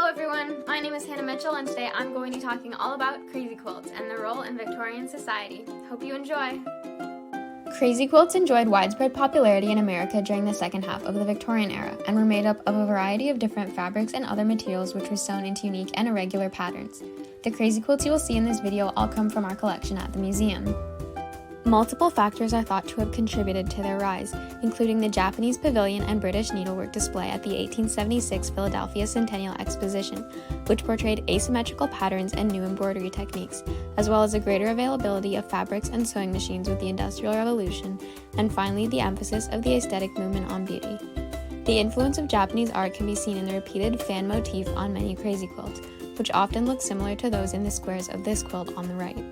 everyone, my name is Hannah Mitchell and today I'm going to be talking all about crazy quilts and their role in Victorian society. Hope you enjoy! Crazy quilts enjoyed widespread popularity in America during the second half of the Victorian era and were made up of a variety of different fabrics and other materials which were sewn into unique and irregular patterns. The crazy quilts you will see in this video all come from our collection at the museum. Multiple factors are thought to have contributed to their rise, including the Japanese pavilion and British needlework display at the 1876 Philadelphia Centennial Exposition, which portrayed asymmetrical patterns and new embroidery techniques, as well as a greater availability of fabrics and sewing machines with the Industrial Revolution, and finally the emphasis of the aesthetic movement on beauty. The influence of Japanese art can be seen in the repeated fan motif on many crazy quilts, which often look similar to those in the squares of this quilt on the right.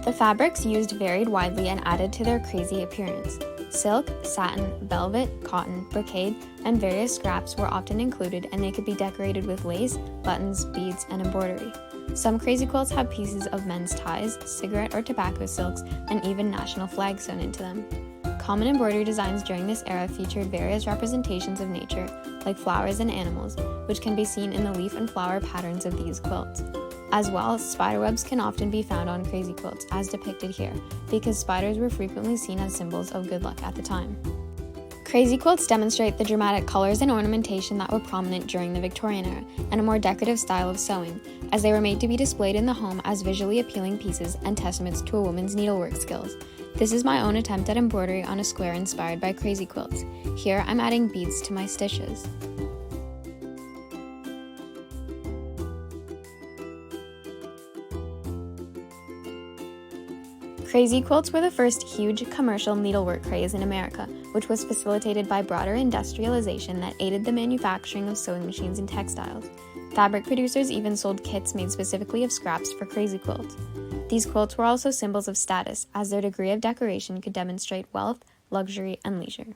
The fabrics used varied widely and added to their crazy appearance. Silk, satin, velvet, cotton, brocade, and various scraps were often included, and they could be decorated with lace, buttons, beads, and embroidery. Some crazy quilts have pieces of men's ties, cigarette or tobacco silks, and even national flags sewn into them. Common embroidery designs during this era featured various representations of nature, like flowers and animals, which can be seen in the leaf and flower patterns of these quilts. As well, spiderwebs can often be found on crazy quilts, as depicted here, because spiders were frequently seen as symbols of good luck at the time. Crazy quilts demonstrate the dramatic colors and ornamentation that were prominent during the Victorian era, and a more decorative style of sewing, as they were made to be displayed in the home as visually appealing pieces and testaments to a woman's needlework skills. This is my own attempt at embroidery on a square inspired by crazy quilts. Here I'm adding beads to my stitches. Crazy quilts were the first huge commercial needlework craze in America, which was facilitated by broader industrialization that aided the manufacturing of sewing machines and textiles. Fabric producers even sold kits made specifically of scraps for crazy quilts. These quilts were also symbols of status, as their degree of decoration could demonstrate wealth, luxury, and leisure.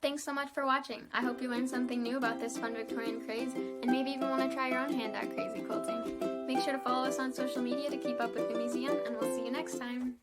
Thanks so much for watching. I hope you learned something new about this fun Victorian craze, and maybe even want to try your own hand at crazy quilting. Make sure to follow us on social media to keep up with the museum, and we'll see you next time!